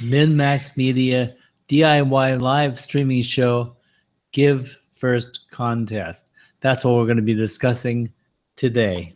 Min-Max Media DIY live streaming show Give First contest. That's what we're going to be discussing today.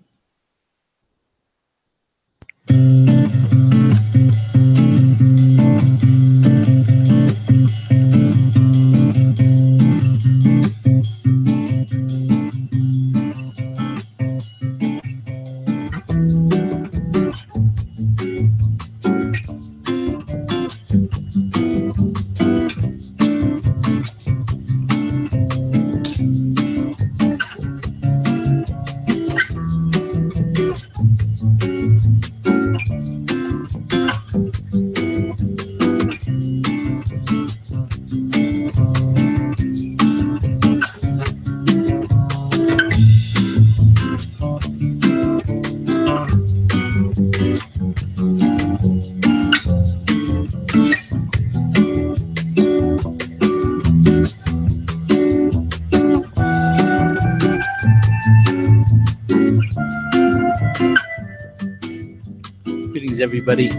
Greetings, everybody.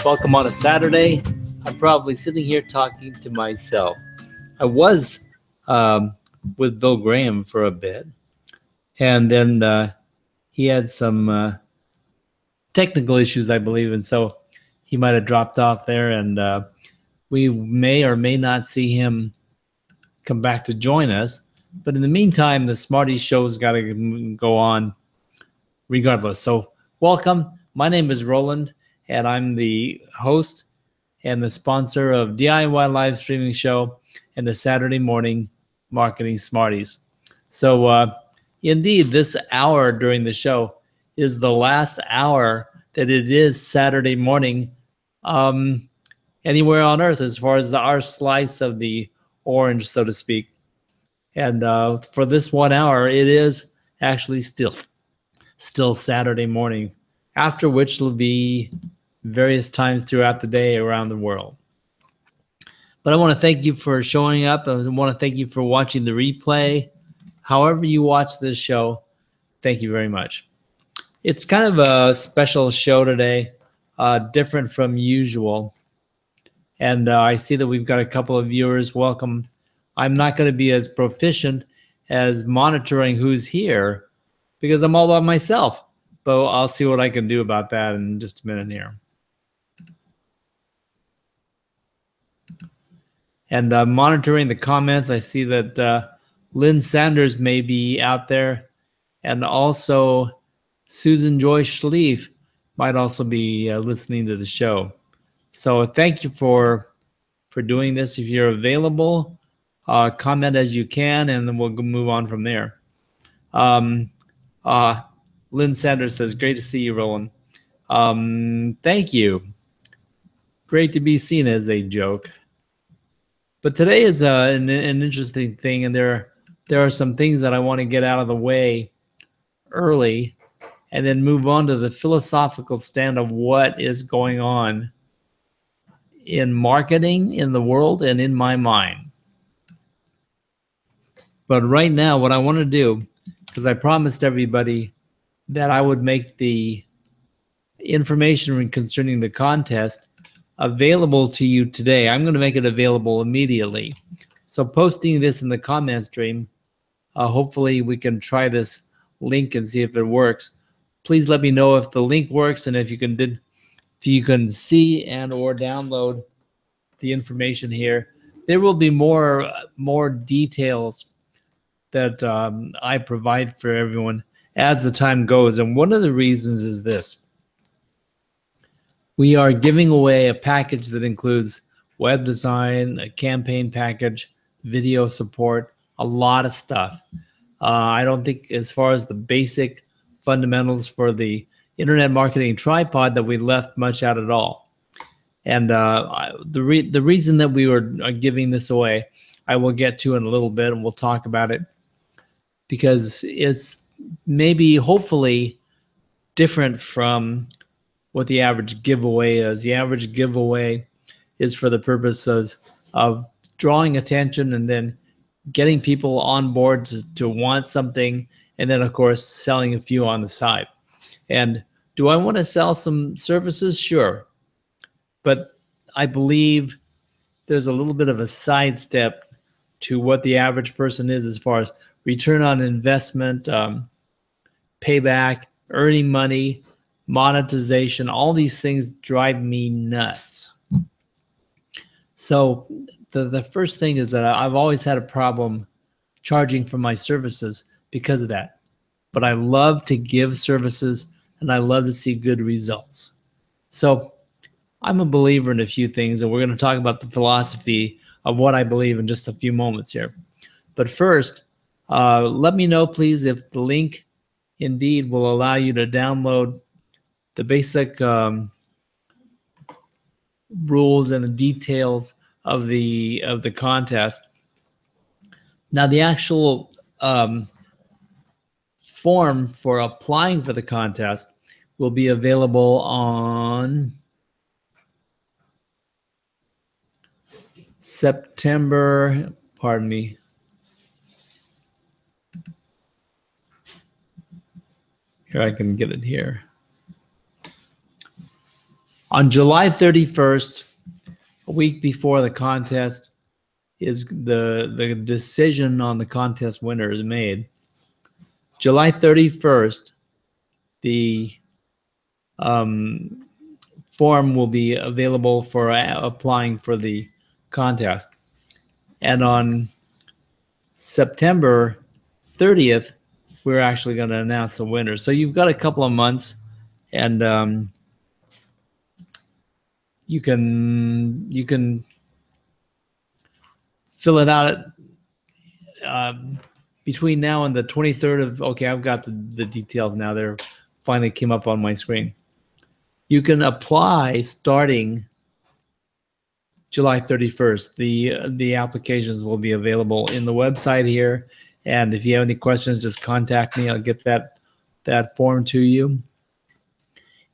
Welcome on a Saturday. I'm probably sitting here talking to myself. I was with Bill Graham for a bit, and then he had some technical issues, I believe, and so he might have dropped off there, and we may or may not see him come back to join us. But in the meantime, the Smarties show's got to go on regardless. So welcome. My name is Roland, and I'm the host and the sponsor of DIY live streaming show and the Saturday morning Marketing Smarties. So indeed, this hour during the show is the last hour that it is Saturday morning anywhere on earth as far as our slice of the orange, so to speak. And for this 1 hour, it is actually still Saturday morning, after which will be various times throughout the day around the world. But I want to thank you for showing up. I want to thank you for watching the replay. However you watch this show, thank you very much. It's kind of a special show today, different from usual. And I see that we've got a couple of viewers. Welcome. I'm not going to be as proficient as monitoring who's here because I'm all by myself. But I'll see what I can do about that in just a minute here. And monitoring the comments, I see that Lynn Sanders may be out there, and also Susan Joy Schlief might also be listening to the show. So thank you for doing this. If you're available, comment as you can, and then we'll move on from there. Lynn Sanders says, great to see you, Roland. Thank you. Great to be seen, as they joke. But today is an interesting thing, and there are some things that I want to get out of the way early and then move on to the philosophical stand of what is going on in marketing in the world and in my mind. But right now, what I want to do, because I promised everybody that I would make the information concerning the contest available to you today. I'm going to make it available immediately. So posting this in the comment stream, hopefully we can try this link and see if it works. Please let me know if the link works and if you can see and or download the information here. There will be more details that I provide for everyone as the time goes. And one of the reasons is this. We are giving away a package that includes web design, a campaign package, video support, a lot of stuff. I don't think as far as the basic fundamentals for the internet marketing tripod that we left much out at all. And the reason that we were giving this away, I will get to in a little bit, and we'll talk about it, because it's maybe hopefully different from what the average giveaway is. The average giveaway is for the purposes of drawing attention and then getting people on board to want something, and then of course selling a few on the side. And do I want to sell some services? Sure. But I believe there's a little bit of a sidestep to what the average person is as far as return on investment, payback, earning money, monetization. All these things drive me nuts. So the first thing is that I've always had a problem charging for my services because of that. But I love to give services and I love to see good results. So I'm a believer in a few things, and we're going to talk about the philosophy of what I believe in just a few moments here. But first, let me know, please, if the link indeed will allow you to download the basic rules and the details of the contest. Now, the actual form for applying for the contest will be available on September, pardon me. Here, I can get it here. On July 31st, a week before the contest, is the decision on the contest winner is made. July 31st, the form will be available for applying for the contest. And on September 30th, we're actually going to announce the winner. So you've got a couple of months, and you can fill it out between now and the 23rd of, okay, I've got the details now. They're finally came up on my screen. You can apply starting July 31st. The applications will be available in the website here. And if you have any questions, just contact me. I'll get that form to you.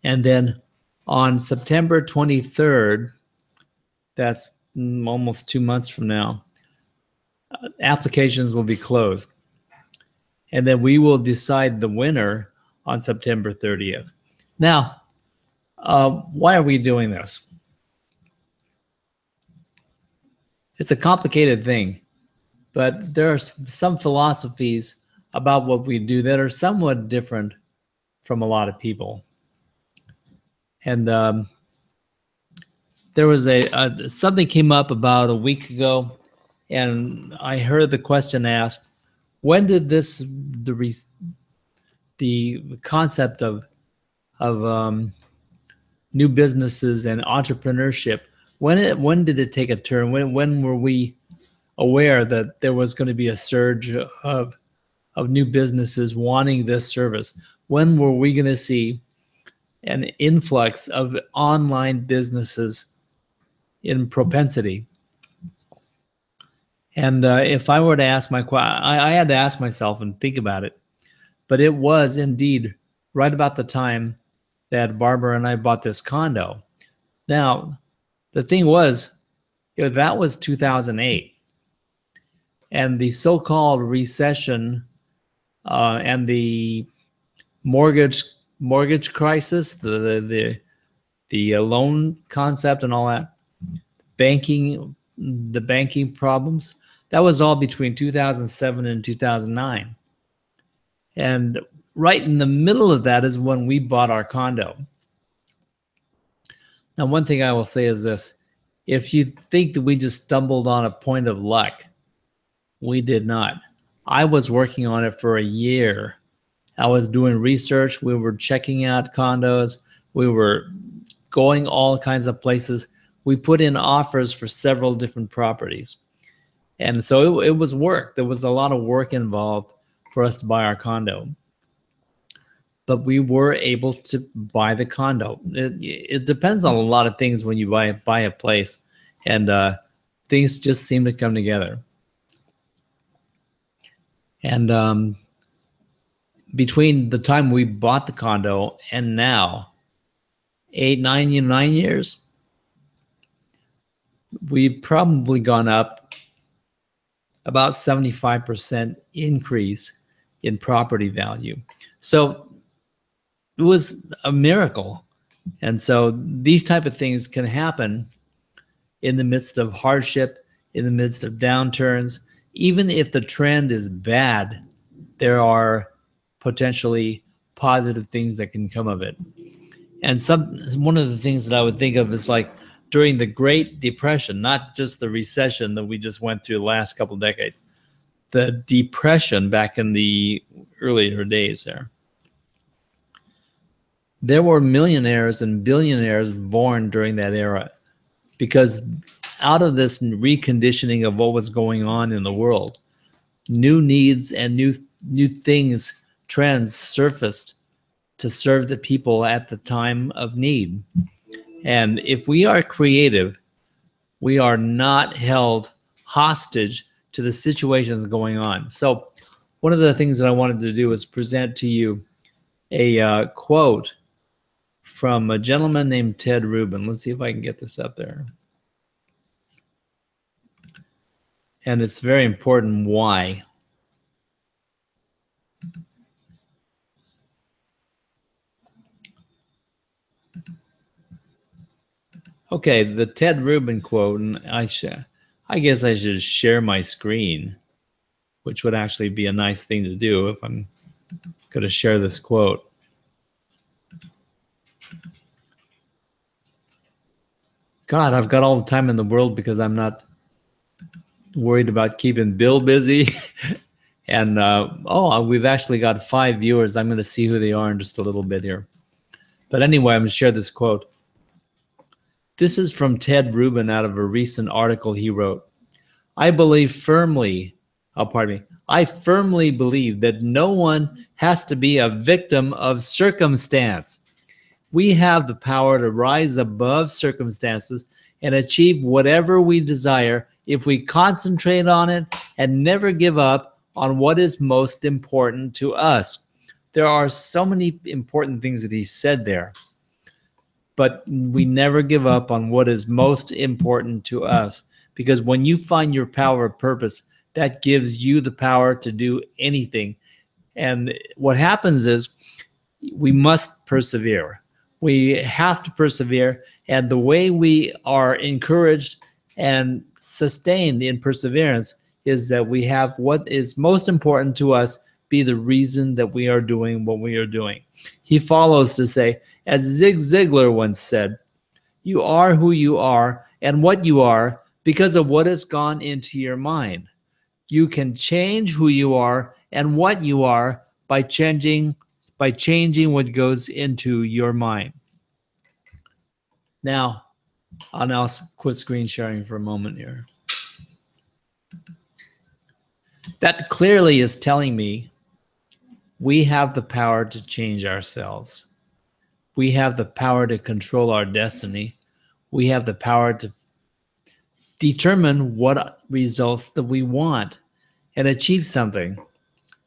And then on September 23rd, that's almost 2 months from now, applications will be closed. And then we will decide the winner on September 30th. Now, why are we doing this? It's a complicated thing, but there are some philosophies about what we do that are somewhat different from a lot of people. And there was something came up about a week ago, and I heard the question asked, when did the concept of new businesses and entrepreneurship, when did it take a turn? When were we aware that there was going to be a surge of new businesses wanting this service? When were we going to see an influx of online businesses in propensity? And if I were to ask I had to ask myself and think about it, but it was indeed right about the time that Barbara and I bought this condo. Now, the thing was, that was 2008, and the so-called recession and the mortgage crisis, the loan concept and all that, the banking problems, that was all between 2007 and 2009. And right in the middle of that is when we bought our condo. Now, one thing I will say is this: if you think that we just stumbled on a point of luck, we did not. I was working on it for a year. I was doing research. We were checking out condos. We were going all kinds of places. We put in offers for several different properties. And so it was work. There was a lot of work involved for us to buy our condo. But we were able to buy the condo. It depends on a lot of things when you buy a place. And things just seem to come together. And between the time we bought the condo and now, 9 years, we've probably gone up about 75% increase in property value. So it was a miracle. And so these type of things can happen in the midst of hardship, in the midst of downturns. Even if the trend is bad, there are potentially positive things that can come of it. And one of the things that I would think of is like during the Great Depression, not just the recession that we just went through the last couple of decades, the depression back in the earlier days there were millionaires and billionaires born during that era, because out of this reconditioning of what was going on in the world, new needs and new things, trends surfaced to serve the people at the time of need. And if we are creative, we are not held hostage to the situations going on. So one of the things that I wanted to do is present to you a quote from a gentleman named Ted Rubin. Let's see if I can get this up there. And it's very important why. Okay, the Ted Rubin quote, and I guess I should share my screen, which would actually be a nice thing to do if I'm going to share this quote. God, I've got all the time in the world because I'm not worried about keeping Bill busy. And we've actually got 5 viewers. I'm going to see who they are in just a little bit here. But anyway, I'm going to share this quote. This is from Ted Rubin out of a recent article he wrote. I firmly believe that no one has to be a victim of circumstance. We have the power to rise above circumstances and achieve whatever we desire if we concentrate on it and never give up on what is most important to us. There are so many important things that he said there, but we never give up on what is most important to us, because when you find your power of purpose, that gives you the power to do anything. And what happens is we must persevere. We have to persevere. And the way we are encouraged and sustained in perseverance is that we have what is most important to us be the reason that we are doing what we are doing. He follows to say, as Zig Ziglar once said, you are who you are and what you are because of what has gone into your mind. You can change who you are and what you are by changing what goes into your mind. Now, I'll now quit screen sharing for a moment here. That clearly is telling me we have the power to change ourselves. We have the power to control our destiny. We have the power to determine what results that we want and achieve something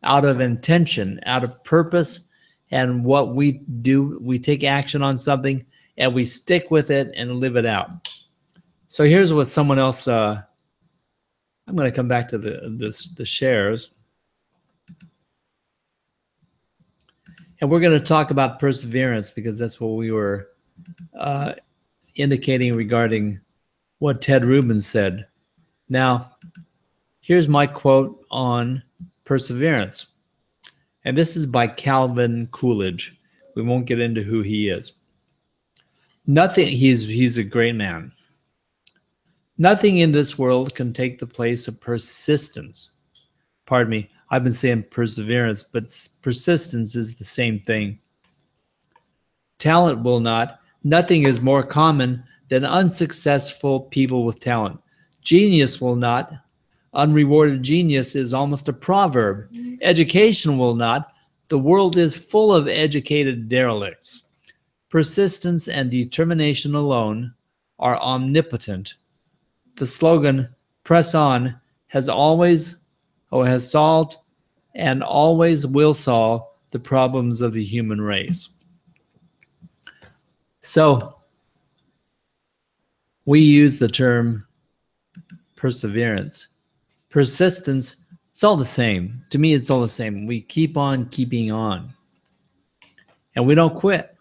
out of intention, out of purpose. And what we do, we take action on something and we stick with it and live it out. So here's what someone else, I'm going to come back to the shares. And we're going to talk about perseverance because that's what we were indicating regarding what Ted Rubin said. Now, here's my quote on perseverance. And this is by Calvin Coolidge. We won't get into who he is. He's a great man. Nothing in this world can take the place of persistence. Pardon me, I've been saying perseverance, but persistence is the same thing. Talent will not. Nothing is more common than unsuccessful people with talent. Genius will not. Unrewarded genius is almost a proverb. Education will not. The world is full of educated derelicts. Persistence and determination alone are omnipotent. The slogan, press on, has solved and always will solve the problems of the human race. So we use the term perseverance. Persistence, it's all the same. To me, it's all the same. We keep on keeping on. And we don't quit.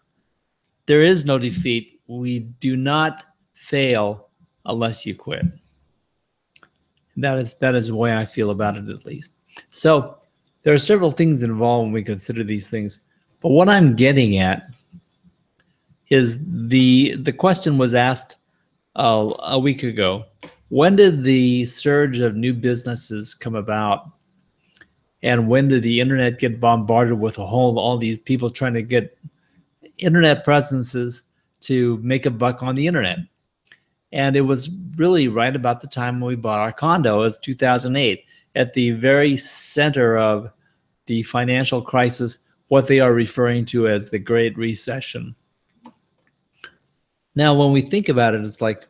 There is no defeat. We do not fail unless you quit. That is the way I feel about it, at least. So there are several things involved when we consider these things. But what I'm getting at is the question was asked a week ago. When did the surge of new businesses come about? And when did the internet get bombarded with all these people trying to get internet presences to make a buck on the internet? And it was really right about the time when we bought our condo. It was 2008, at the very center of the financial crisis, what they are referring to as the Great Recession. Now, when we think about it, it's like,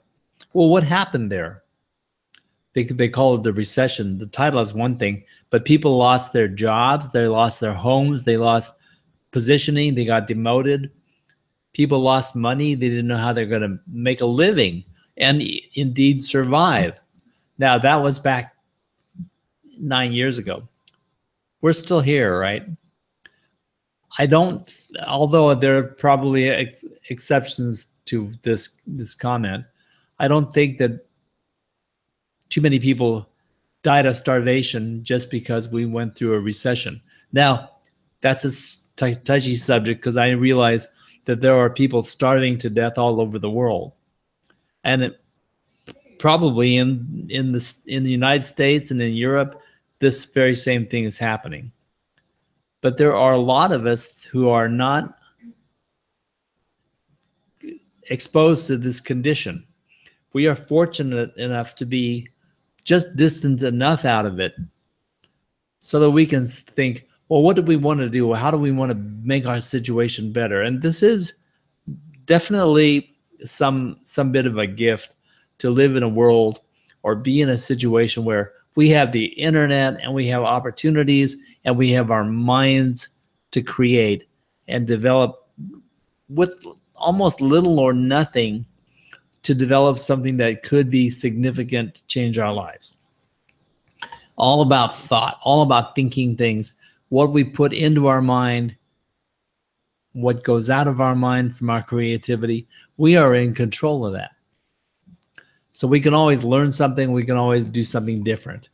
well, what happened there? They call it the recession. The title is one thing, but people lost their jobs, they lost their homes, they lost positioning, they got demoted. People lost money. They didn't know how they're going to make a living and indeed survive. Now, that was back 9 years ago. We're still here, right? Although there are probably exceptions to this comment, I don't think that too many people died of starvation just because we went through a recession. Now, that's a touchy subject, because I realize that there are people starving to death all over the world. And probably in the United States and in Europe, this very same thing is happening. But there are a lot of us who are not exposed to this condition. We are fortunate enough to be just distant enough out of it so that we can think, well, what do we want to do? How do we want to make our situation better? And this is definitely some bit of a gift, to live in a world or be in a situation where we have the internet and we have opportunities and we have our minds to create and develop with almost little or nothing, to develop something that could be significant to change our lives. All about thought, all about thinking things, what we put into our mind, what goes out of our mind from our creativity. We are in control of that. So we can always learn something, we can always do something different.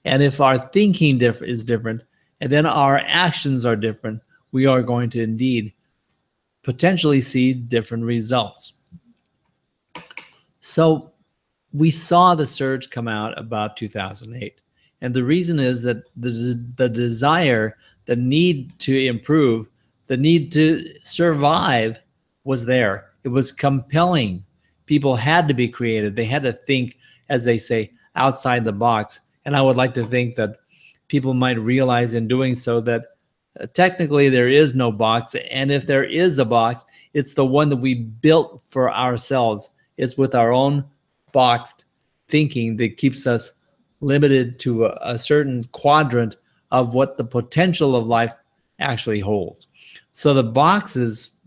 And if our thinking is different, and then our actions are different, we are going to indeed potentially see different results. So we saw the surge come out about 2008. And the reason is that the desire, the need to improve, the need to survive was there. It was compelling. People had to be creative. They had to think, as they say, outside the box. And I would like to think that people might realize in doing so that technically there is no box. And if there is a box, it's the one that we built for ourselves. It's with our own boxed thinking that keeps us limited to a certain quadrant of what the potential of life actually holds. So the box is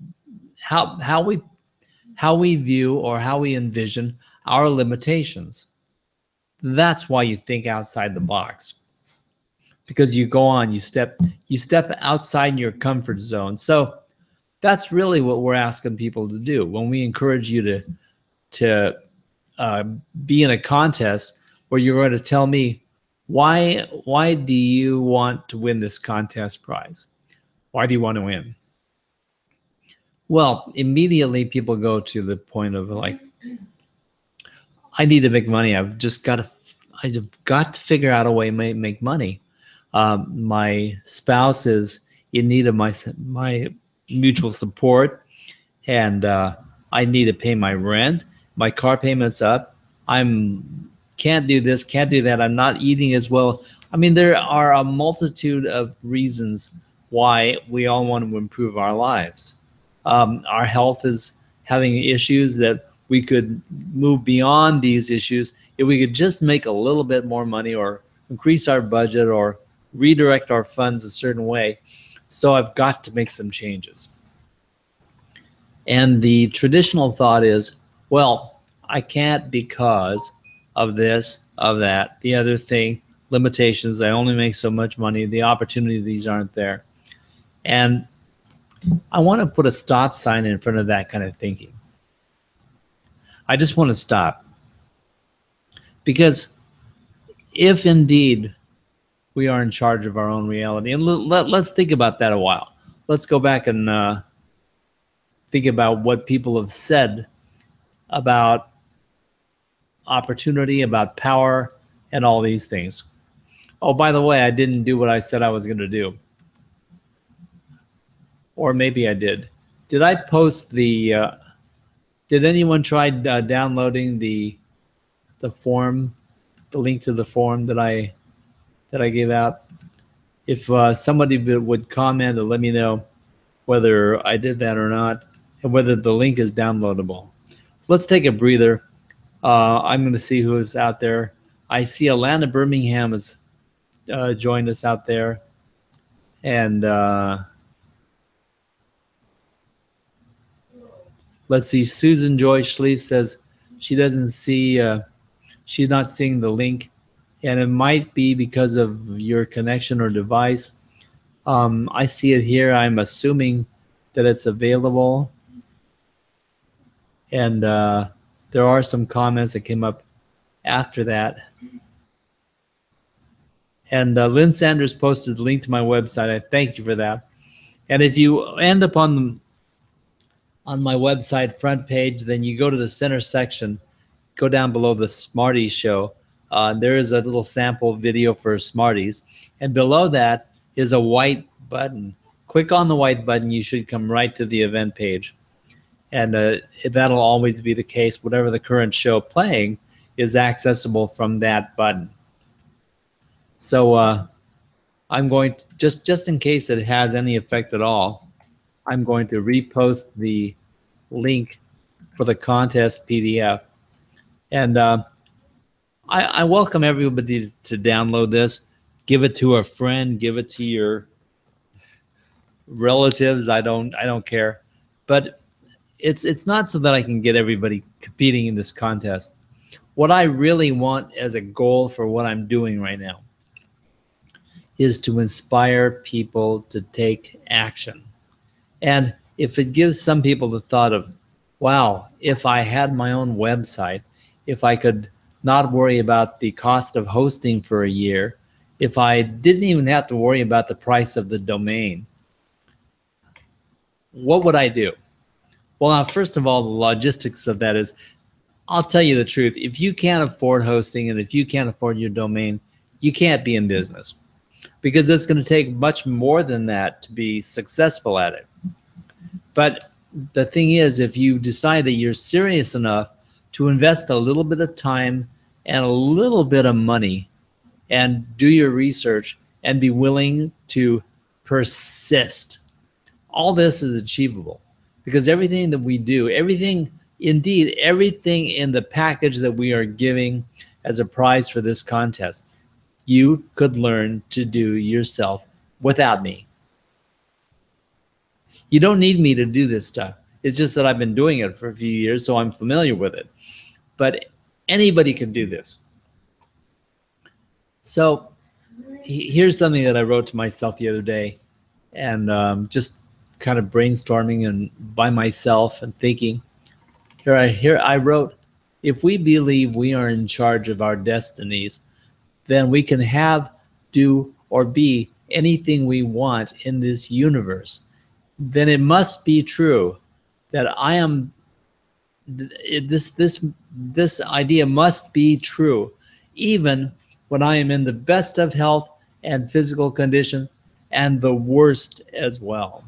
how we view or how we envision our limitations. That's why you think outside the box, because you go on, you step outside your comfort zone. So that's really what we're asking people to do when we encourage you to be in a contest where you're going to tell me, why do you want to win this contest prize? Why do you want to win? Well, immediately people go to the point of like, I need to make money. I've got to figure out a way to make money. My spouse is in need of my mutual support, and I need to pay my rent. My car payment's up. Can't do this, can't do that. I'm not eating as well. I mean, there are a multitude of reasons why we all want to improve our lives. Our health is having issues that we could move beyond these issues if we could just make a little bit more money or increase our budget or redirect our funds a certain way. So I've got to make some changes. And the traditional thought is, well, I can't because of this, of that, the other thing, limitations. I only make so much money. The opportunities aren't there. And I want to put a stop sign in front of that kind of thinking. I just want to stop. Because if indeed we are in charge of our own reality, and let's think about that a while. Let's go back and think about what people have said about opportunity, about power, and all these things. Oh, by the way, I didn't do what I said I was going to do. Or maybe I did. Did I post did anyone try downloading the form, the link to the form that I gave out? If somebody would comment and let me know whether I did that or not, and whether the link is downloadable. Let's take a breather. I'm going to see who is out there. I see Alana Birmingham has joined us out there. And let's see, Susan Joy Schlief says she doesn't see, she's not seeing the link. And it might be because of your connection or device. I see it here. I'm assuming that it's available. And there are some comments that came up after that. And Lynn Sanders posted the link to my website. I thank you for that. And if you end up on my website front page, then you go to the center section, go down below the Smarties show. There is a little sample video for Smarties. And below that is a white button. Click on the white button. You should come right to the event page. And that'll always be the case. Whatever the current show playing is accessible from that button. So I'm going to, just in case it has any effect at all, I'm going to repost the link for the contest PDF. And I welcome everybody to download this. Give it to a friend. Give it to your relatives. I don't care. But it's not so that I can get everybody competing in this contest. What I really want as a goal for what I'm doing right now is to inspire people to take action. And if it gives some people the thought of, wow, if I had my own website, if I could not worry about the cost of hosting for a year, if I didn't even have to worry about the price of the domain, what would I do? Well, now, first of all, the logistics of that is, I'll tell you the truth. If you can't afford hosting and if you can't afford your domain, you can't be in business, because it's going to take much more than that to be successful at it. But the thing is, if you decide that you're serious enough to invest a little bit of time and a little bit of money and do your research and be willing to persist, all this is achievable. Because everything that we do, indeed everything in the package that we are giving as a prize for this contest, you could learn to do yourself without me. You don't need me to do this stuff. It's just that I've been doing it for a few years, so I'm familiar with it. But anybody can do this. So here's something that I wrote to myself the other day, and just kind of brainstorming and by myself and thinking. Here I wrote, if we believe we are in charge of our destinies, then we can have, do, or be anything we want in this universe. Then it must be true that I am, this idea must be true, even when I am in the best of health and physical condition, and the worst as well.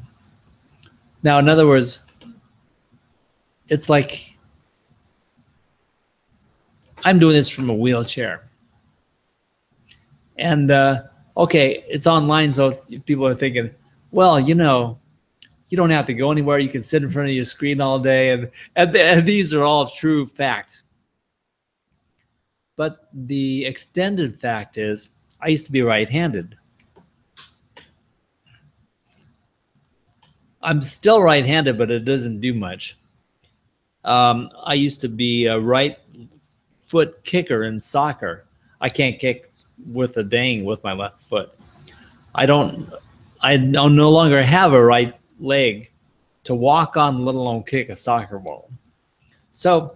Now, in other words, it's like I'm doing this from a wheelchair. And okay, it's online, so people are thinking, well, you know, you don't have to go anywhere. You can sit in front of your screen all day, and these are all true facts. But the extended fact is, I used to be right-handed. I'm still right-handed, but it doesn't do much. I used to be a right foot kicker in soccer. I can't kick with a dang with my left foot. I no longer have a right leg to walk on, let alone kick a soccer ball. So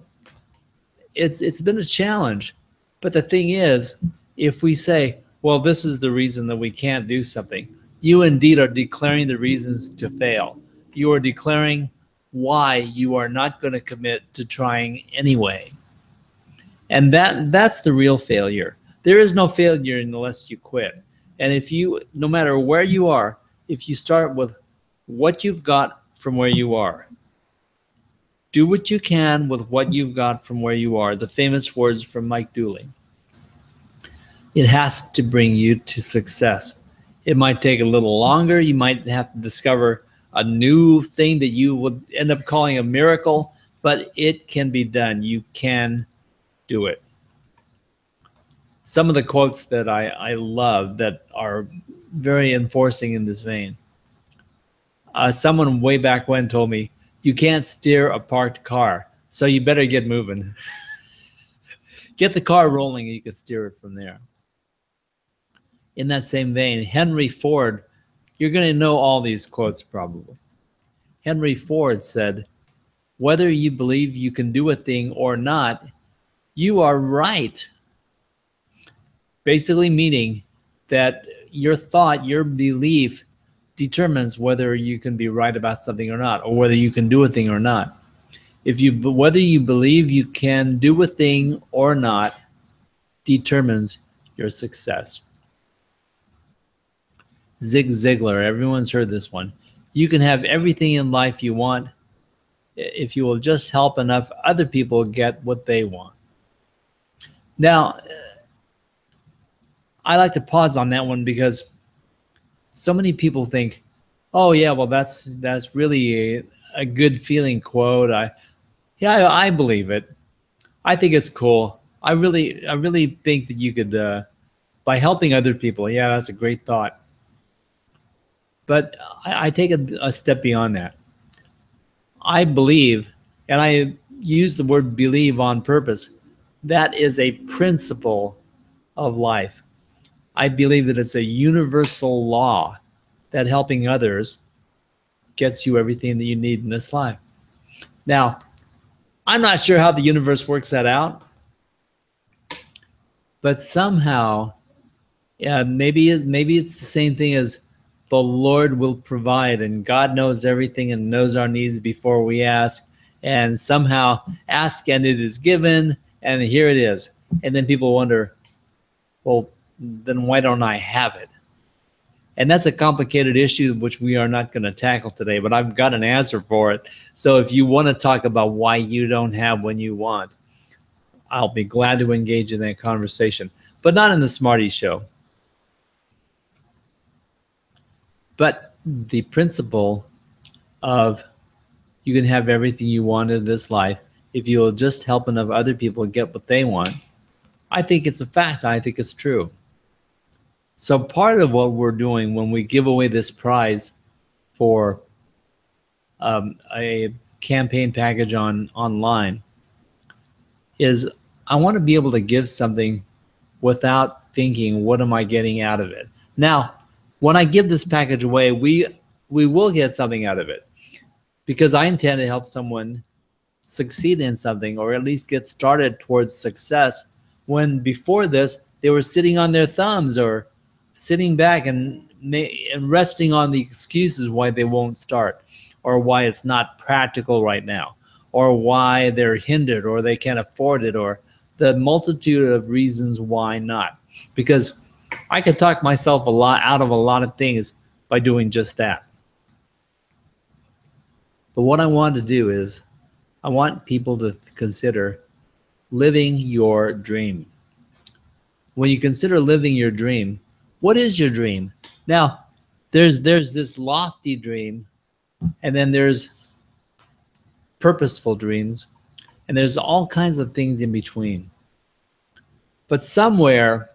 it's been a challenge, But the thing is, if we say, well, this is the reason that we can't do something, you indeed are declaring the reasons to fail. You are declaring why you are not going to commit to trying anyway. And that's the real failure. There is no failure unless you quit. And if you, no matter where you are, if you start with what you've got from where you are, do what you can with what you've got from where you are. The famous words from Mike Dooley. It has to bring you to success. It might take a little longer. You might have to discover a new thing that you would end up calling a miracle, but it can be done. You can do it. Some of the quotes that I love that are very enforcing in this vein. Someone way back when told me, you can't steer a parked car, so you better get moving. Get the car rolling and you can steer it from there. In that same vein, Henry Ford, you're going to know all these quotes probably. Henry Ford said, whether you believe you can do a thing or not, you are right. Basically meaning that your thought, your belief determines whether you can be right about something or not, or whether you can do a thing or not. Whether you believe you can do a thing or not determines your success. Zig Ziglar, everyone's heard this one. You can have everything in life you want if you will just help enough other people get what they want. Now, I like to pause on that one because so many people think, oh yeah, well that's really a good feeling quote. I believe it. I think it's cool. I really think that you could by helping other people. Yeah, that's a great thought. But I take a step beyond that. I believe, and I use the word believe on purpose, that is a principle of life. I believe that it's a universal law that helping others gets you everything that you need in this life. Now, I'm not sure how the universe works that out, but somehow, yeah, maybe it's the same thing as the Lord will provide, and God knows everything and knows our needs before we ask, and somehow ask and it is given, and here it is. And then people wonder, well, then why don't I have it? And that's a complicated issue which we are not going to tackle today, but I've got an answer for it. So if you want to talk about why you don't have when you want, I'll be glad to engage in that conversation, but not in the Smarties show. But the principle of you can have everything you want in this life if you will just help enough other people get what they want, I think it's a fact. I think it's true. So part of what we're doing when we give away this prize for a campaign package online is I want to be able to give something without thinking, what am I getting out of it? Now, when I give this package away, we will get something out of it because I intend to help someone succeed in something or at least get started towards success when before this they were sitting on their thumbs or sitting back and resting on the excuses why they won't start or why it's not practical right now or why they're hindered or they can't afford it or the multitude of reasons why not. Because I could talk myself out of a lot of things by doing just that. But what I want to do is I want people to consider living your dream. When you consider living your dream, what is your dream? Now, there's this lofty dream, and then there's purposeful dreams, and there's all kinds of things in between. But somewhere,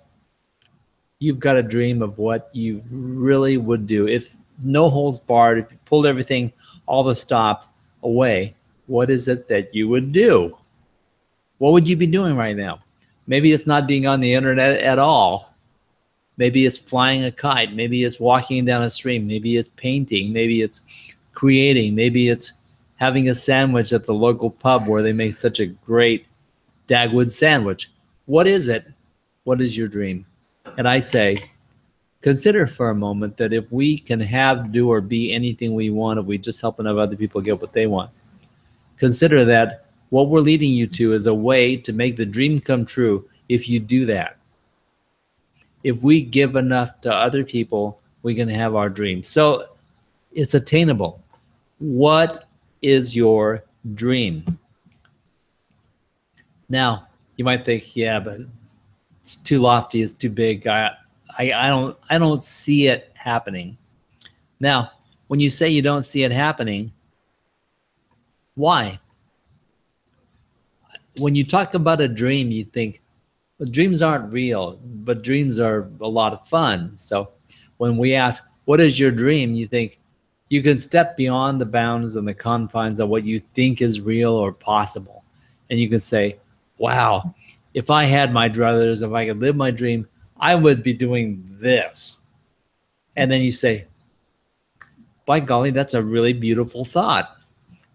you've got a dream of what you really would do. If no holds barred, if you pulled everything, all the stops away, what is it that you would do? What would you be doing right now? Maybe it's not being on the internet at all. Maybe it's flying a kite. Maybe it's walking down a stream. Maybe it's painting. Maybe it's creating. Maybe it's having a sandwich at the local pub where they make such a great Dagwood sandwich. What is it? what is your dream? And I say, consider for a moment that if we can have, do, or be anything we want, if we just help enough other people get what they want, consider that what we're leading you to is a way to make the dream come true if you do that. If we give enough to other people, we can have our dream. So it's attainable. What is your dream? Now, you might think, yeah, but it's too lofty, it's too big. I don't see it happening. Now, when you say you don't see it happening, why? When you talk about a dream, you think, well, dreams aren't real, but dreams are a lot of fun. So when we ask, what is your dream? You think you can step beyond the bounds and the confines of what you think is real or possible. And you can say, wow, if I had my druthers, if I could live my dream, I would be doing this. And then you say, by golly, that's a really beautiful thought.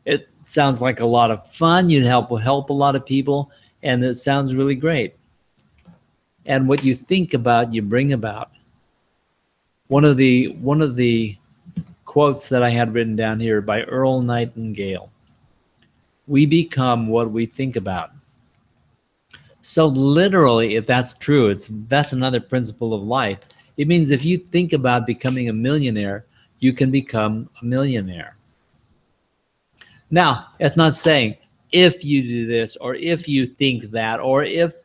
It sounds like a lot of fun. You'd help a lot of people, and it sounds really great. And what you think about, you bring about. One of the quotes that I had written down here by Earl Nightingale: we become what we think about. So literally, if that's true, that's another principle of life. It means if you think about becoming a millionaire, you can become a millionaire. Now, it's not saying if you do this, or if you think that, or if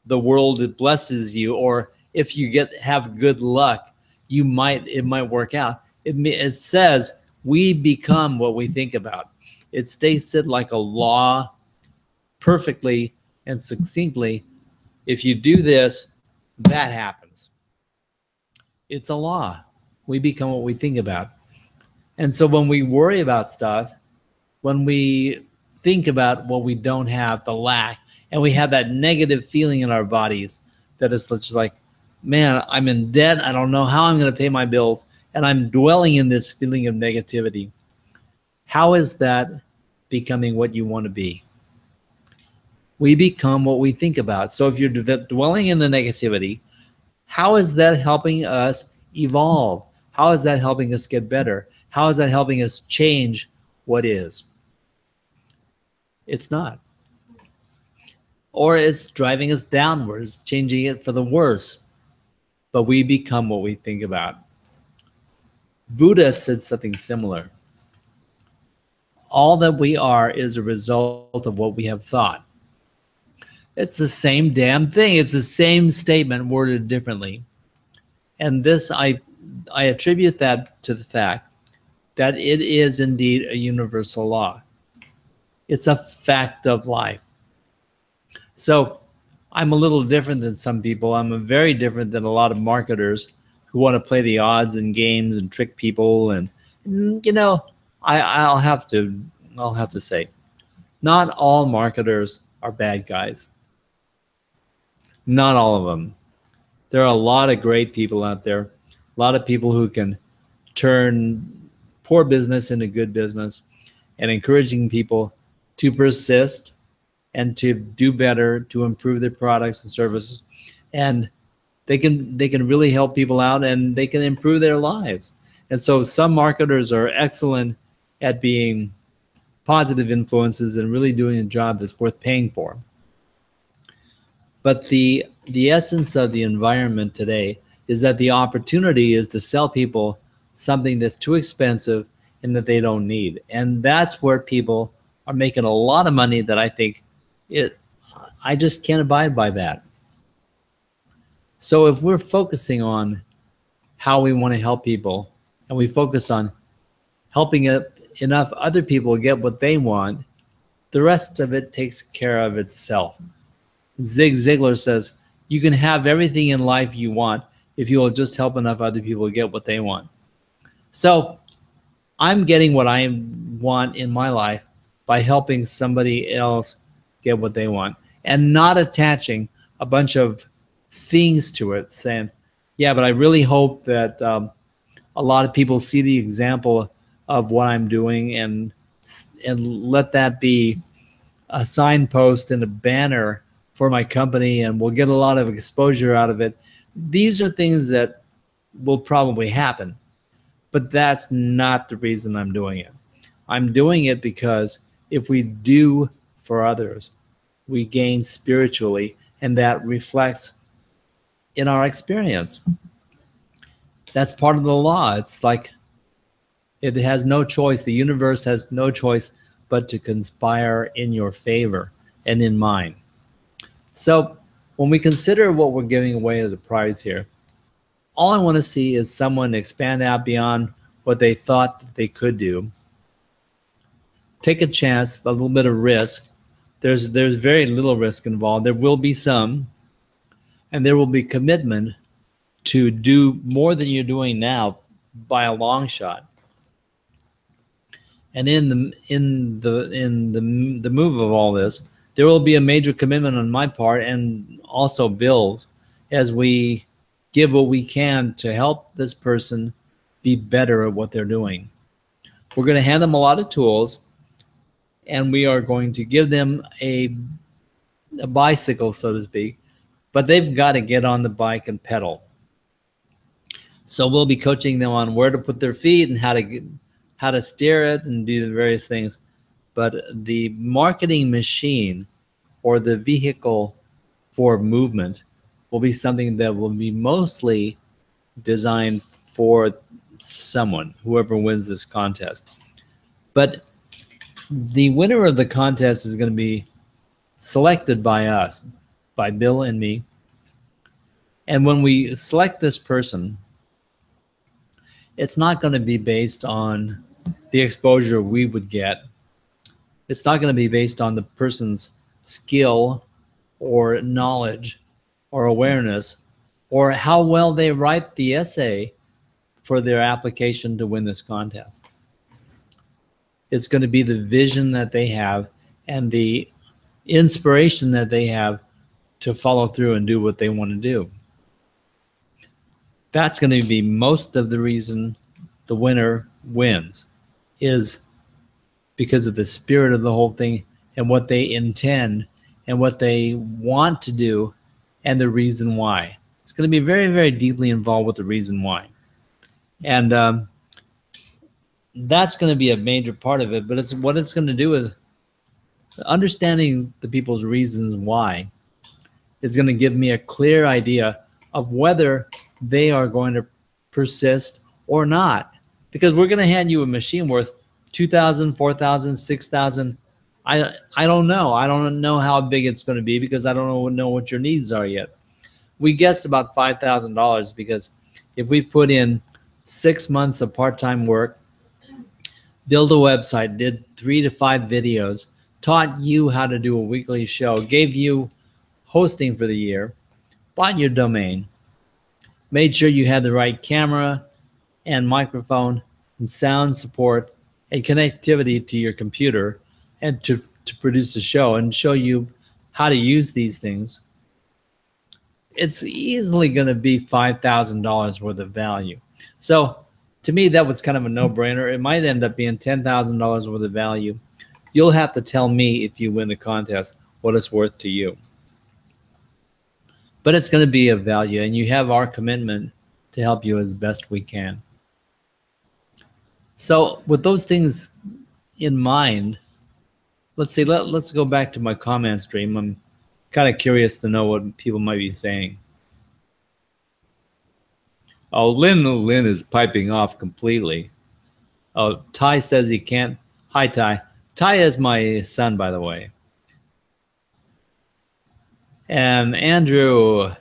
the world blesses you, or if you have good luck, it might work out. It says we become what we think about. It states it like a law, perfectly and succinctly. If you do this, that happens. It's a law. We become what we think about. And so when we worry about stuff, when we think about what we don't have, the lack, and we have that negative feeling in our bodies that it's just like, man, I'm in debt, I don't know how I'm going to pay my bills, and I'm dwelling in this feeling of negativity. How is that becoming what you want to be? We become what we think about. So if you're dwelling in the negativity, how is that helping us evolve? How is that helping us get better? How is that helping us change what is? It's not. Or it's driving us downwards, changing it for the worse. But we become what we think about. Buddha said something similar. All that we are is a result of what we have thought. It's the same damn thing. It's the same statement worded differently. And this, I attribute that to the fact that it is indeed a universal law. It's a fact of life. So I'm a little different than some people. I'm very different than a lot of marketers who want to play the odds and games and trick people. And you know, I'll have to say, not all marketers are bad guys. Not all of them. There are a lot of great people out there, a lot of people who can turn poor business into good business, and encouraging people to persist and to do better, to improve their products and services. And they can really help people out, and they can improve their lives. And so some marketers are excellent at being positive influences and really doing a job that's worth paying for. But the essence of the environment today is that the opportunity is to sell people something that's too expensive and that they don't need. And that's where people are making a lot of money that I think I just can't abide by that. So if we're focusing on how we want to help people, and we focus on helping enough other people get what they want, the rest of it takes care of itself. Zig Ziglar says, you can have everything in life you want if you will just help enough other people get what they want. So I'm getting what I want in my life by helping somebody else get what they want, and not attaching a bunch of things to it, saying, yeah, but I really hope that a lot of people see the example of what I'm doing, and let that be a signpost and a banner for my company and we'll get a lot of exposure out of it. These are things that will probably happen, but that's not the reason I'm doing it. I'm doing it because if we do for others, we gain spiritually, and that reflects in our experience. That's part of the law. It's like it has no choice. The universe has no choice but to conspire in your favor and in mine. So when we consider what we're giving away as a prize here, all I want to see is someone expand out beyond what they thought that they could do. Take a chance, a little bit of risk. There's very little risk involved. There will be some, and there will be commitment to do more than you're doing now by a long shot. And in the move of all this, there will be a major commitment on my part and also Bill's as we give what we can to help this person be better at what they're doing. We're going to hand them a lot of tools, and we are going to give them a bicycle, so to speak, but they've got to get on the bike and pedal. So we'll be coaching them on where to put their feet and how to steer it and do the various things. But the marketing machine or the vehicle for movement will be something that will be mostly designed for someone, whoever wins this contest. But the winner of the contest is going to be selected by us, by Bill and me. And when we select this person, it's not going to be based on the exposure we would get. It's not going to be based on the person's skill or knowledge or awareness or how well they write the essay for their application to win this contest. It's going to be the vision that they have and the inspiration that they have to follow through and do what they want to do. That's going to be most of the reason the winner wins, is because of the spirit of the whole thing and what they intend and what they want to do and the reason why. It's going to be very, very deeply involved with the reason why. And that's going to be a major part of it. But what it's going to do is understanding the people's reasons why is going to give me a clear idea of whether they are going to persist or not. Because we're going to hand you a machine worth $2,000, $4,000, $6,000. I don't know. I don't know how big it's going to be because I don't know what your needs are yet. We guessed about $5,000 because if we put in 6 months of part-time work, build a website, did 3 to 5 videos, taught you how to do a weekly show, gave you hosting for the year, bought your domain, made sure you had the right camera and microphone and sound support and connectivity to your computer and to produce a show and show you how to use these things, it's easily going to be $5,000 worth of value. So to me, that was kind of a no-brainer. It might end up being $10,000 worth of value. You'll have to tell me if you win the contest what it's worth to you. But it's going to be of value, and you have our commitment to help you as best we can. So with those things in mind, let's go back to my comment stream. I'm kind of curious to know what people might be saying. Oh, Lynn is piping off completely. Oh, Ty says he can't. Hi, Ty. Ty is my son, by the way. And Andrew,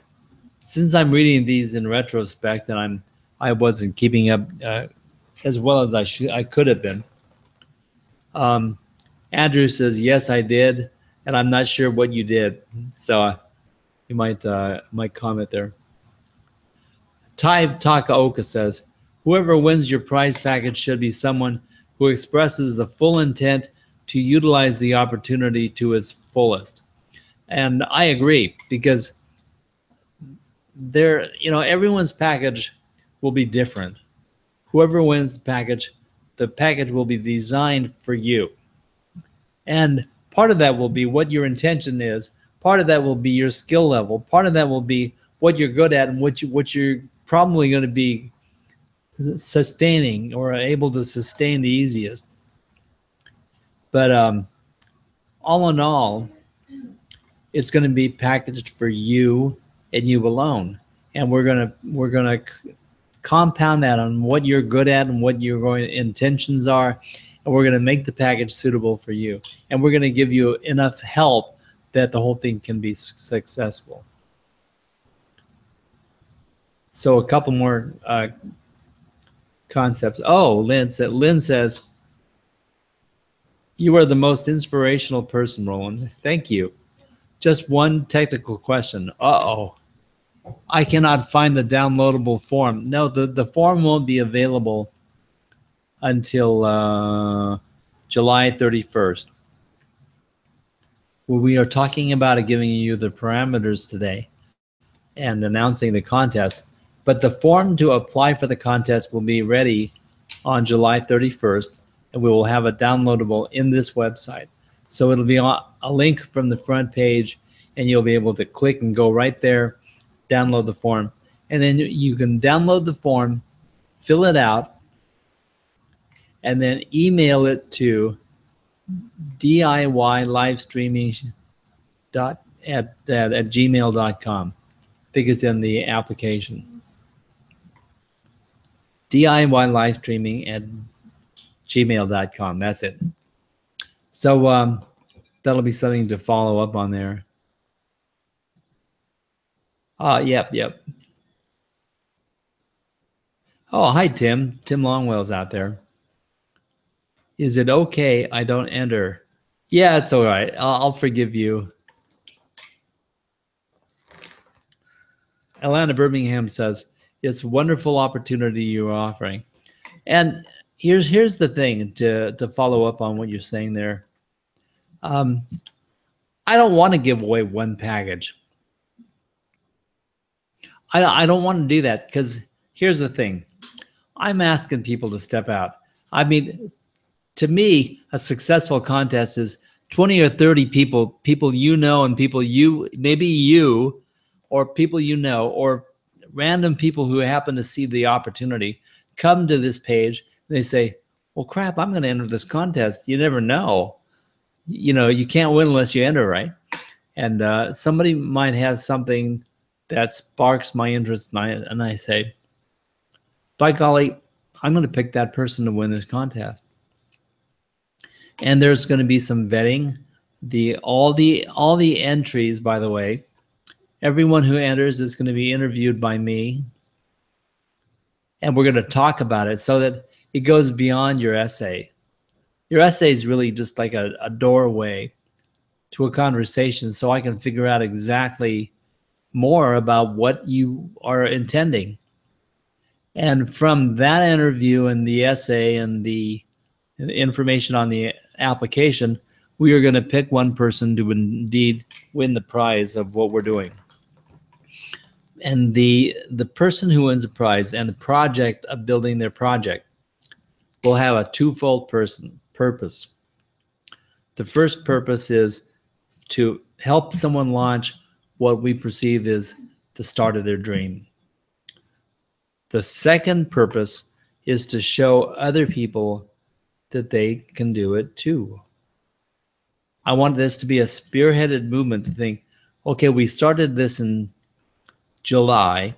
since I'm reading these in retrospect and I wasn't keeping up as well as I could have been. Andrew says, yes, I did, and I'm not sure what you did. So you might comment there. Tai Takaoka says, whoever wins your prize package should be someone who expresses the full intent to utilize the opportunity to its fullest. And I agree, because everyone's package will be different. Whoever wins the package will be designed for you. And part of that will be what your intention is. Part of that will be your skill level. Part of that will be what you're good at and what you're probably going to be sustaining or able to sustain the easiest. But all in all, it's going to be packaged for you and you alone. And we're gonna compound that on what you're good at and what your intentions are, and we're going to make the package suitable for you. And we're going to give you enough help that the whole thing can be successful. So a couple more concepts. Oh, Lynn says, you are the most inspirational person, Roland. Thank you. Just one technical question. Uh-oh. I cannot find the downloadable form. No, the form won't be available until July 31st. Well, we are talking about giving you the parameters today and announcing the contest. But the form to apply for the contest will be ready on July 31st, and we will have it downloadable in this website. So it'll be a link from the front page, and you'll be able to click and go right there, download the form. And then you can download the form, fill it out, and then email it to diylivestreaming@gmail.com. I think it's in the application. DIYLivestreaming@gmail.com. That's it. So that'll be something to follow up on there. Yep. Oh, hi, Tim. Tim Longwell's out there. Is it okay I don't enter? Yeah, it's all right. I'll forgive you. Atlanta Birmingham says, it's a wonderful opportunity you're offering. And here's the thing to follow up on what you're saying there. I don't want to give away one package. I don't want to do that because here's the thing. I'm asking people to step out. I mean, to me, a successful contest is 20 or 30 people you know, and people maybe you, or people you know, or random people who happen to see the opportunity come to this page. And they say, well, crap, I'm going to enter this contest. You never know. You can't win unless you enter, right? And somebody might have something that sparks my interest, and I say, by golly, I'm going to pick that person to win this contest. And there's going to be some vetting. All the entries, by the way, everyone who enters is going to be interviewed by me, and we're going to talk about it so that it goes beyond your essay. Your essay is really just like a doorway to a conversation, so I can figure out exactly more about what you are intending. And from that interview and the essay and the information on the application, we are going to pick one person to indeed win the prize of what we're doing. And the person who wins the prize and the project of building their project will have a twofold purpose. The first purpose is to help someone launch what we perceive as the start of their dream. The second purpose is to show other people that they can do it too. I want this to be a spearheaded movement to think, okay, we started this in July,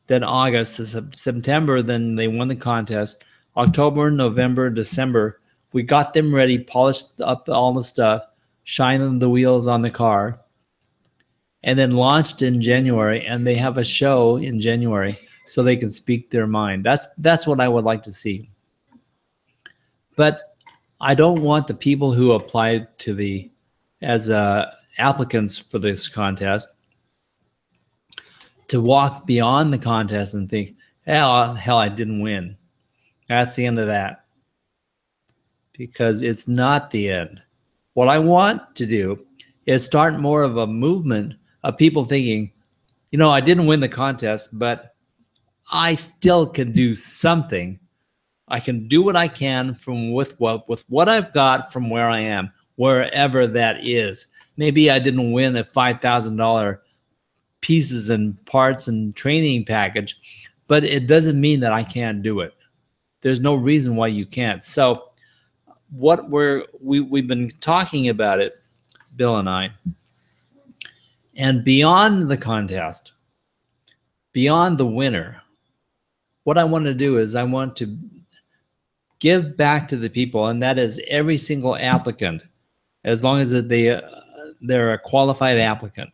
then August, September, then they won the contest. October, November, December, we got them ready, polished up all the stuff, shining the wheels on the car, and then launched in January, and they have a show in January so they can speak their mind. That's what I would like to see. But I don't want the people who applied as applicants for this contest to walk beyond the contest and think, hell, I didn't win. That's the end of that. Because it's not the end. What I want to do is start more of a movement of people thinking, I didn't win the contest, but I still can do something. I can do what I can with what I've got from where I am, wherever that is. Maybe I didn't win a $5,000 pieces and parts and training package, but it doesn't mean that I can't do it. There's no reason why you can't. So what we've been talking about it, Bill and I, and beyond the contest, beyond the winner, what I want to do is I want to give back to the people, and that is every single applicant, as long as they're a qualified applicant.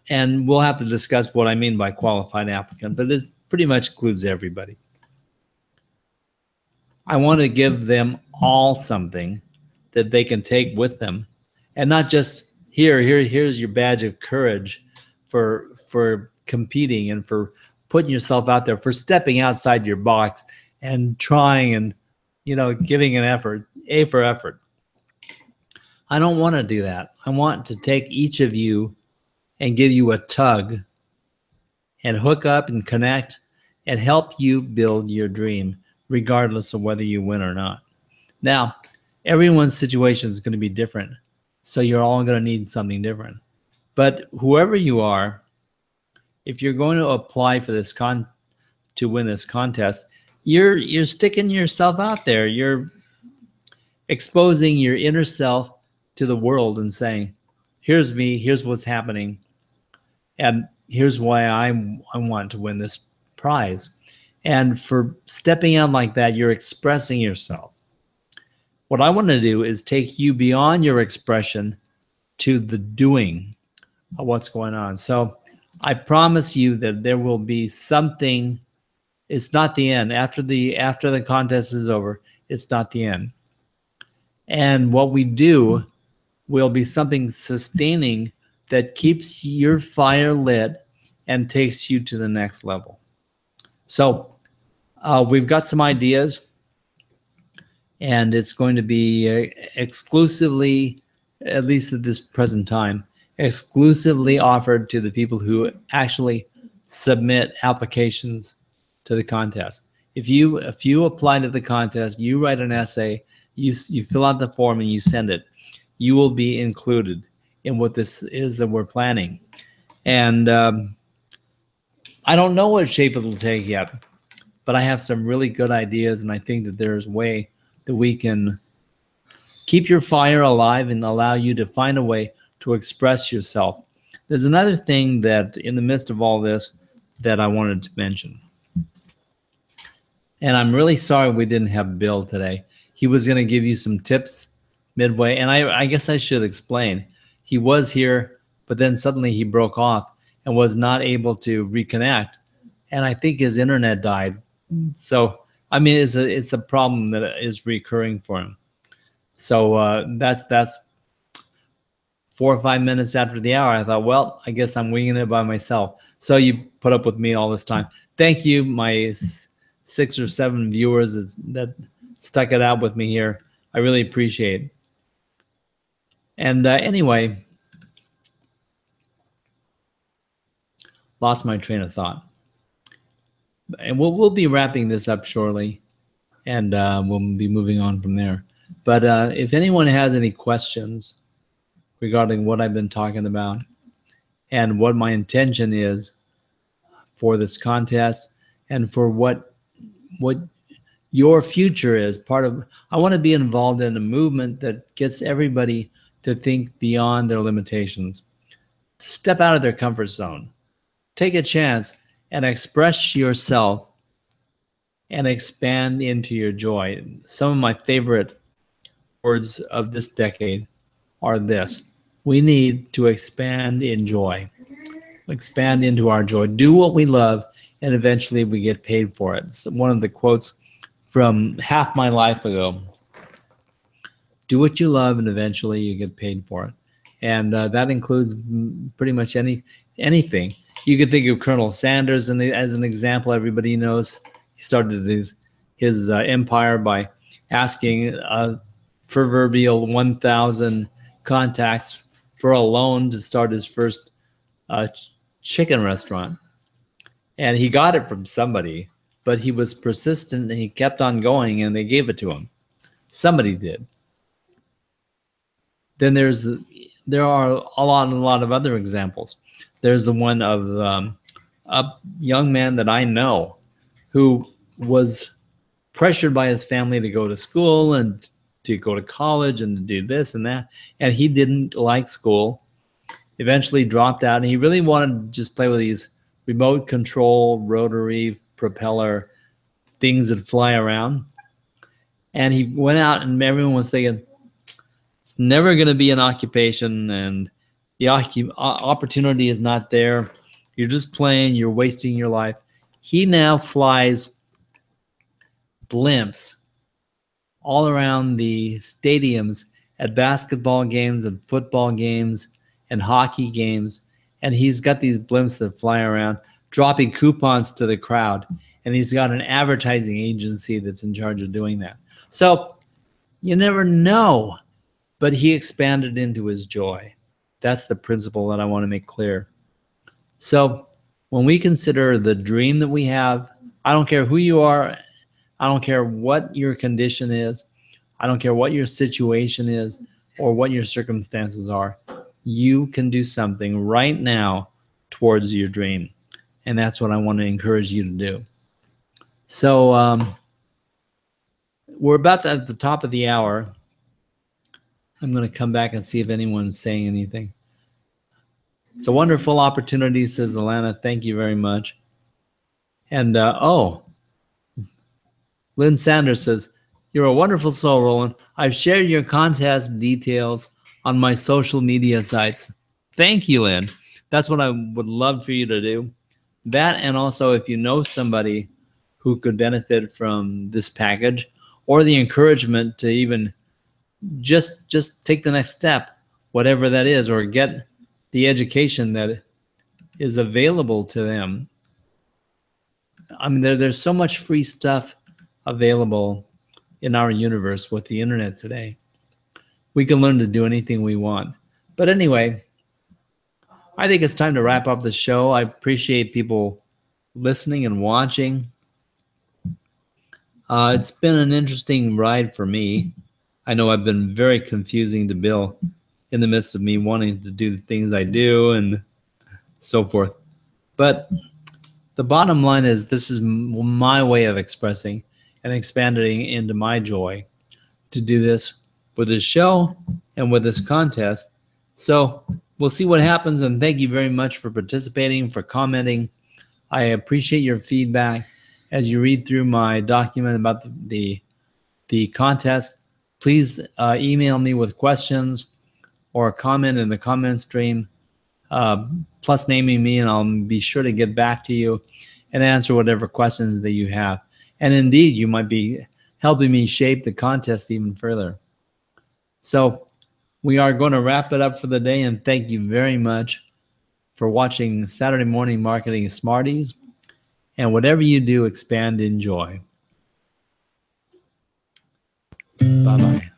And we'll have to discuss what I mean by qualified applicant, but it pretty much includes everybody. I want to give them all something that they can take with them, and not just here's your badge of courage for competing and for putting yourself out there, for stepping outside your box and trying and giving an effort, A for effort. I don't want to do that. I want to take each of you and give you a tug and hook up and connect and help you build your dream, regardless of whether you win or not. Now, everyone's situation is going to be different, so you're all going to need something different. But whoever you are, if you're going to apply for this to win this contest, you're sticking yourself out there. You're exposing your inner self to the world and saying, here's me, here's what's happening, and here's why I want to win this prize. And for stepping out like that, you're expressing yourself. What I want to do is take you beyond your expression to the doing of what's going on. So I promise you that there will be something. It's not the end. After the contest is over, it's not the end. And what we do will be something sustaining that keeps your fire lit and takes you to the next level. So we've got some ideas, and it's going to be exclusively, at least at this present time, exclusively offered to the people who actually submit applications to the contest. If you apply to the contest, you write an essay, you fill out the form and you send it, you will be included in what this is that we're planning. And I don't know what shape it'll take yet, but I have some really good ideas, and I think that there's a way that we can keep your fire alive and allow you to find a way to express yourself. There's another thing that in the midst of all this that I wanted to mention. And I'm really sorry we didn't have Bill today. He was going to give you some tips midway, and I guess I should explain. He was here, but then suddenly he broke off and was not able to reconnect, and I think his internet died. So I mean, it's a problem that is recurring for him. So that's 4 or 5 minutes after the hour. I thought, well, I guess I'm winging it by myself. So you put up with me all this time. Thank you, my 6 or 7 viewers that stuck it out with me here. I really appreciate it. And anyway, lost my train of thought. And we'll be wrapping this up shortly, and we'll be moving on from there. But if anyone has any questions regarding what I've been talking about and what my intention is for this contest and for what your future is, I want to be involved in a movement that gets everybody to think beyond their limitations, step out of their comfort zone, take a chance and express yourself and expand into your joy. Some of my favorite words of this decade are this: we need to expand in joy, expand into our joy, do what we love, and eventually we get paid for it. It's one of the quotes from half my life ago. Do what you love, and eventually you get paid for it. And that includes pretty much anything. You could think of Colonel Sanders as an example. Everybody knows he started his empire by asking a proverbial 1,000 contacts for a loan to start his first chicken restaurant. And he got it from somebody, but he was persistent and he kept on going, and they gave it to him. Somebody did. Then there's there are a lot of other examples. There's the one of a young man that I know who was pressured by his family to go to school and to go to college and to do this and that. And he didn't like school, eventually dropped out. And he really wanted to just play with these remote control, rotary propeller things that fly around. And he went out and everyone was thinking, it's never going to be an occupation and the opportunity is not there. You're just playing, you're wasting your life. He now flies blimps all around the stadiums at basketball games and football games and hockey games. And he's got these blimps that fly around, dropping coupons to the crowd. And he's got an advertising agency that's in charge of doing that. So you never know, but he expanded into his joy. That's the principle that I want to make clear. So when we consider the dream that we have, I don't care who you are, I don't care what your condition is, I don't care what your situation is or what your circumstances are, you can do something right now towards your dream. And that's what I want to encourage you to do. So we're about at the top of the hour. I'm going to come back and see if anyone's saying anything. It's a wonderful opportunity, says Alana. Thank you very much. And, Lynn Sanders says, you're a wonderful soul, Roland. I've shared your contest details on my social media sites. Thank you, Lynn. That's what I would love for you to do. That, and also if you know somebody who could benefit from this package or the encouragement to even just take the next step, whatever that is, or get the education that is available to them. I mean, there's so much free stuff available in our universe with the internet today. We can learn to do anything we want. But anyway, I think it's time to wrap up the show. I appreciate people listening and watching. It's been an interesting ride for me. I know I've been very confusing to Bill in the midst of me wanting to do the things I do and so forth. But the bottom line is this is my way of expressing and expanding into my joy to do this with this show and with this contest. So we'll see what happens, and thank you very much for participating, for commenting. I appreciate your feedback as you read through my document about the contest. Please email me with questions or a comment in the comment stream, plus naming me, and I'll be sure to get back to you and answer whatever questions that you have. And indeed, you might be helping me shape the contest even further. So we are going to wrap it up for the day, and thank you very much for watching Saturday Morning Marketing Smarties. And whatever you do, expand in joy. Bye-bye.